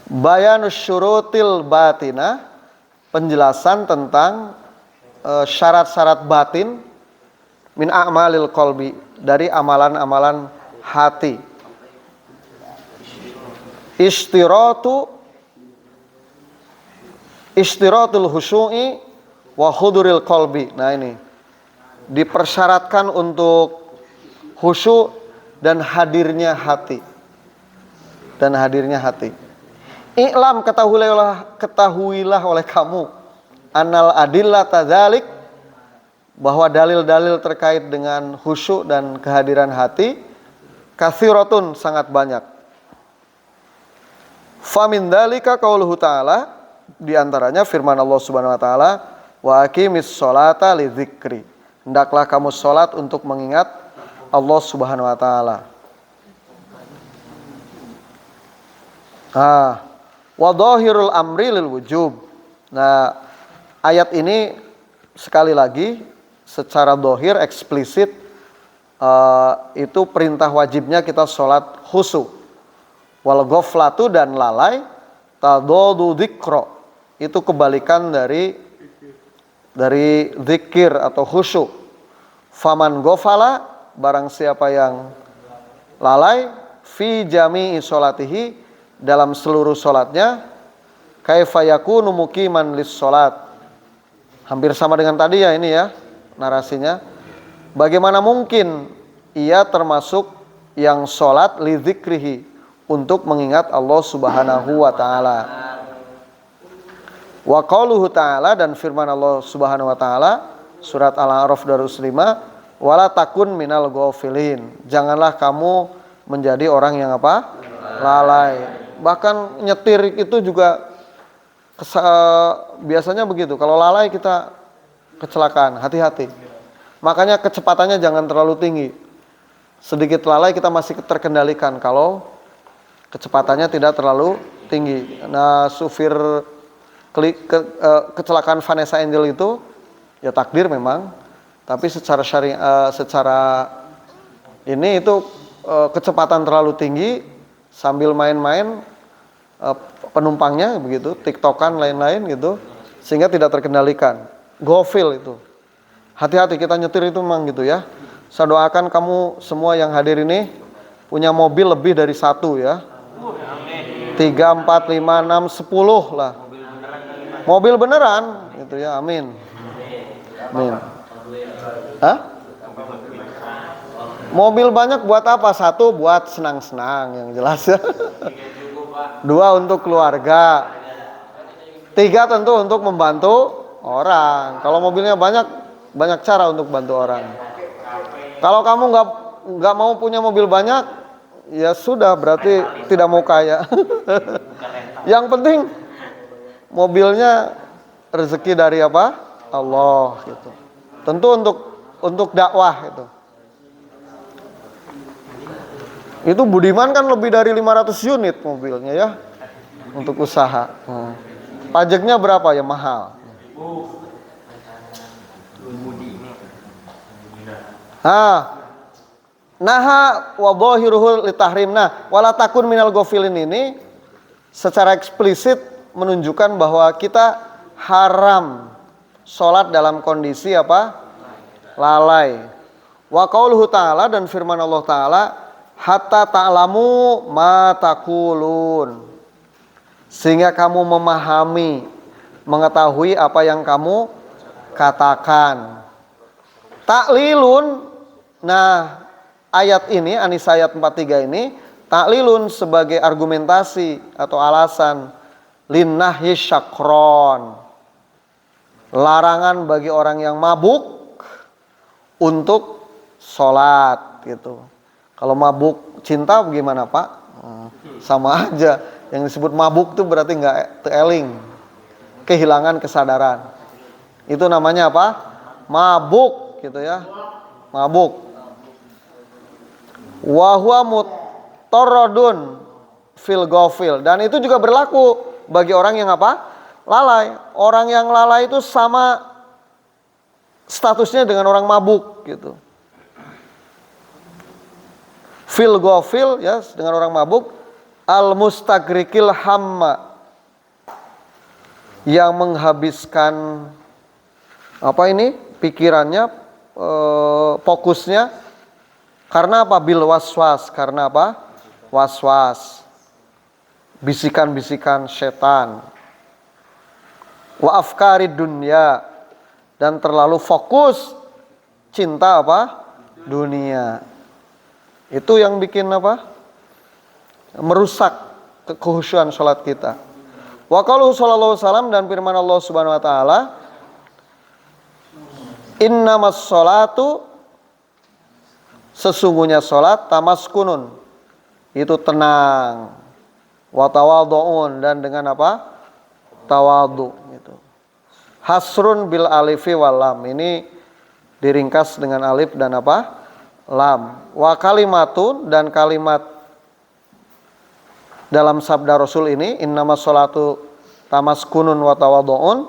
Bayanus syurutil batina, penjelasan tentang syarat-syarat batin min a'malil qalbi, dari amalan-amalan hati. Istiratul khusyu'i wa huduril qalbi. Nah ini dipersyaratkan untuk khusyuk dan hadirnya hati. I'lam, ketahuilah oleh kamu, annal adillah tadzalik, bahwa dalil-dalil terkait dengan khusyuk dan kehadiran hati katsiratun, sangat banyak. Famin dzalika qauluhu ta'ala, di antaranya firman Allah Subhanahu wa taala, wa aqimis sholata lidzikri, hendaklah kamu salat untuk mengingat Allah Subhanahu wa taala. Wa dhahirul amri lil wujub. Nah, ayat ini sekali lagi secara dhahir eksplisit itu perintah wajibnya kita sholat khusyuk. Wal ghaflatu, dan lalai, tadadu dzikra, itu kebalikan dari zikir atau khusyuk. Faman ghafala, barang siapa yang lalai, fi jami'i sholatihi, dalam seluruh sholatnya, kaifa yakunu muqiman lis sholat, hampir sama dengan tadi ya ini ya narasinya. Bagaimana mungkin ia termasuk yang sholat li dzikrihi, untuk mengingat Allah Subhanahu wa taala. Wa qauluhu ta'ala, dan firman Allah Subhanahu wa taala surat Al-A'raf 205, wala takun minal ghafilin, janganlah kamu menjadi orang yang apa? Lalai. Bahkan nyetir itu juga biasanya begitu. Kalau lalai kita kecelakaan, hati-hati. Makanya kecepatannya jangan terlalu tinggi. Sedikit lalai kita masih terkendalikan kalau kecepatannya tidak terlalu tinggi. Nah, kecelakaan Vanessa Angel itu ya takdir memang, tapi secara secara ini itu kecepatan terlalu tinggi, sambil main-main penumpangnya begitu, tiktokan lain-lain gitu, sehingga tidak terkendalikan. Gofil itu. Hati-hati kita nyetir itu memang gitu ya. Saya doakan kamu semua yang hadir ini punya mobil lebih dari satu ya. 3, 4, 5, 6, 10 lah. Mobil beneran gitu ya, amin. Amin. Hah? Mobil banyak buat apa? 1 buat senang-senang yang jelas ya. 2 untuk keluarga. 3 tentu untuk membantu orang. Kalau mobilnya banyak cara untuk bantu orang. Kalau kamu nggak mau punya mobil banyak, ya sudah, berarti tidak mau kaya. Yang penting mobilnya rezeki dari apa? Allah gitu. Tentu untuk dakwah itu. Itu Budiman kan lebih dari 500 unit mobilnya ya, untuk usaha. Pajaknya berapa ya, mahal. Naha wa dhahiruhu litahrim. Nah, wala takun minal ghafilin ini secara eksplisit menunjukkan bahwa kita haram sholat dalam kondisi apa? Lalai. Wa qauluhu ta'ala, dan firman Allah ta'ala, hatta ta'lamu ma taqulun, sehingga kamu memahami, mengetahui apa yang kamu katakan. Taklilun, nah ayat ini, An-Nisa ayat 43 ini, taklilun sebagai argumentasi atau alasan, linnahyi syakron, larangan bagi orang yang mabuk untuk sholat gitu. Kalau mabuk cinta bagaimana Pak? Sama aja. Yang disebut mabuk itu berarti nggak teeling, kehilangan kesadaran. Itu namanya apa? Mabuk gitu ya. Mabuk. Wa huwa mutarradun fil ghafil, dan itu juga berlaku bagi orang yang apa? Lalai. Orang yang lalai itu sama statusnya dengan orang mabuk gitu. Fil ghafil ya, dengan orang mabuk. al-mustagrikil hamma, yang menghabiskan pikirannya, fokusnya, karena apa? Bil waswas, karena apa? Waswas, bisikan-bisikan setan. Wa afkarid dunya, dan terlalu fokus cinta apa? Dunia. Itu yang bikin apa? Merusak kekhusyuan salat kita. Wa qauluhu sallallahu alaihi wasallam, dan firman Allah Subhanahu wa taala, innamas sholatu, sesungguhnya salat, tamaskunun, itu tenang, wa tawadhu'un, dan dengan apa? Tawadhu gitu. Hasrun bil alifi wal lam, ini diringkas dengan alif dan apa? Lam. Wa kalimatun, dan kalimat dalam sabda Rasul ini, innamas sholatu tamaskunun wa tawadhu'un,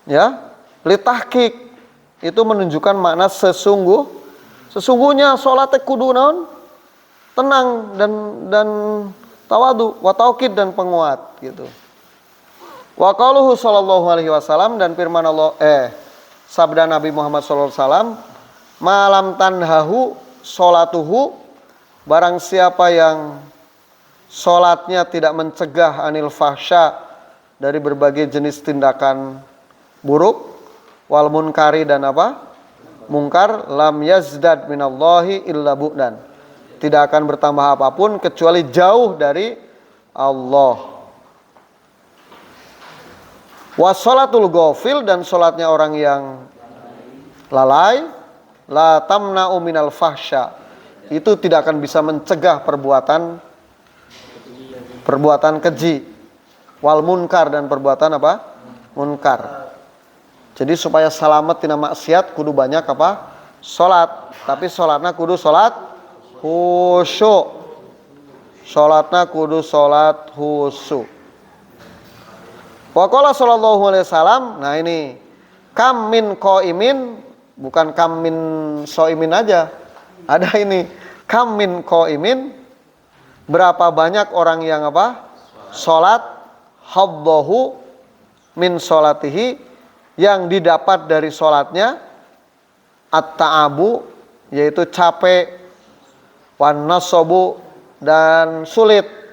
ya, litahqiq, itu menunjukkan makna sesungguhnya salat kudu naon? Tenang dan tawadhu, wa taukid, dan penguat gitu. Wa qauluhu sallallahu alaihi wasallam, dan firman Allah sabda Nabi Muhammad sallallahu alaihi wasallam, malam tanhahu sholatuhu, barang siapa yang sholatnya tidak mencegah anil fahsya, dari berbagai jenis tindakan buruk, wal munkari, dan apa? Mungkar, lam yazdad minallahi illa bu'dan, tidak akan bertambah apapun kecuali jauh dari Allah. Wassalatul ghafil, dan sholatnya orang yang lalai, la tamna'u minal fahsya, itu tidak akan bisa mencegah perbuatan keji, wal munkar, dan perbuatan apa? Munkar. Jadi supaya selamat tina maksiat kudu banyak apa? Salat. Tapi salatna kudu salat khusyuk. Salatna kudu salat khusyuk. Wa qala sallallahu alaihi wasallam, nah ini, kam min qaimin, bukan kam min shaimin aja. Ada ini, kam min qaimin, berapa banyak orang yang apa? Salat, haddahu min salatihi, yang didapat dari salatnya, at-ta'abu, yaitu capek, wan nasabu, dan sulit.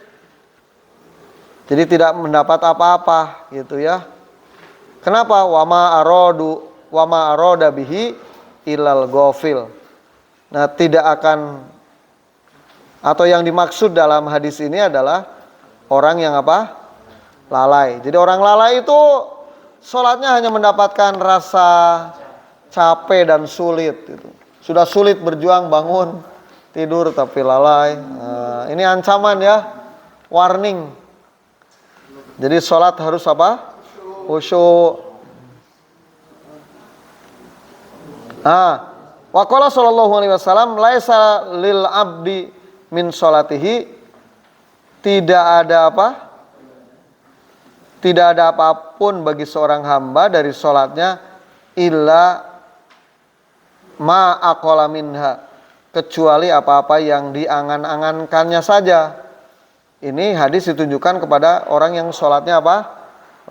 Jadi tidak mendapat apa-apa gitu ya. Kenapa? Wa ma arada bihi ilal ghafil. Nah, tidak akan, atau yang dimaksud dalam hadis ini adalah orang yang apa? Lalai. Jadi orang lalai itu sholatnya hanya mendapatkan rasa capek dan sulit gitu. Sudah sulit berjuang bangun, tidur tapi lalai. Nah, ini ancaman ya, warning. Jadi sholat harus apa? Khusyuk. Wa qala sallallahu alaihi wasallam, laisa lil abdi min sholatihi, tidak ada apa? Tidak ada apapun bagi seorang hamba dari sholatnya, illa ma aqala minha, kecuali apa-apa yang diangan-angankannya saja. Ini hadis ditunjukkan kepada orang yang sholatnya apa?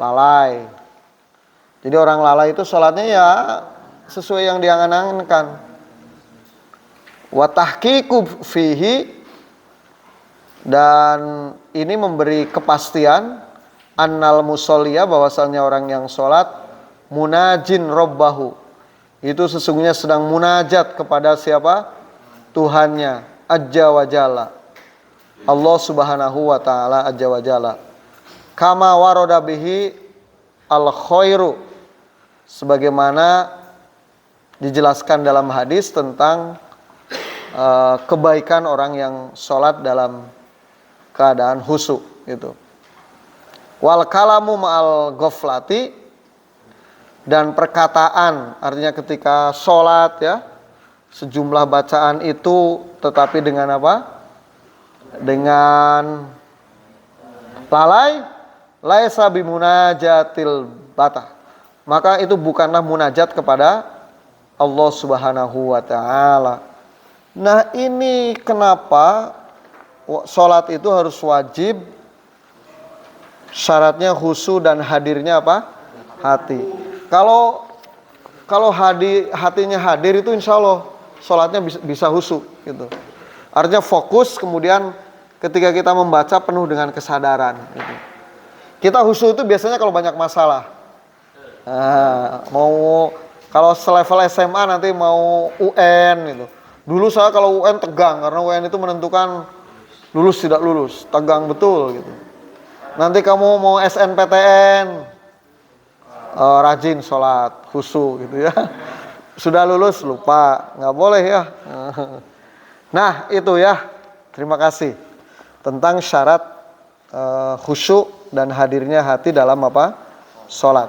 Lalai. Jadi orang lalai itu sholatnya ya sesuai yang diangan-angankan. Wa tahqiqu fihi, dan ini memberi kepastian, annal musolliya, bahwasannya orang yang sholat, munajin robbahu, itu sesungguhnya sedang munajat kepada siapa? Tuhannya, Azza wa Jalla, Allah Subhanahu wa ta'ala, Azza wa Jalla. Kama waroda bihi al khairu, sebagaimana dijelaskan dalam hadis tentang kebaikan orang yang sholat dalam keadaan khusyuk gitu. Wal kalamu ma'al ghaflati, dan perkataan, artinya ketika sholat ya, sejumlah bacaan itu tetapi dengan apa? Dengan lalai, laisa bimunajatil batah, maka itu bukanlah munajat kepada Allah Subhanahu wa ta'ala. Nah, ini kenapa sholat itu harus wajib, syaratnya khusyuk dan hadirnya apa? Hati. Kalau hatinya hadir itu insya Allah sholatnya bisa khusyuk gitu. Artinya fokus, kemudian ketika kita membaca penuh dengan kesadaran gitu. Kita khusyuk itu biasanya kalau banyak masalah. Nah, kalau selevel SMA nanti mau UN gitu. Dulu saya kalau UN tegang karena UN itu menentukan lulus tidak lulus, tegang betul gitu. Nanti kamu mau SNPTN, rajin sholat, khusyuk gitu ya. Sudah lulus lupa, nggak boleh ya. Nah itu ya, terima kasih tentang syarat khusyuk dan hadirnya hati dalam apa? Sholat.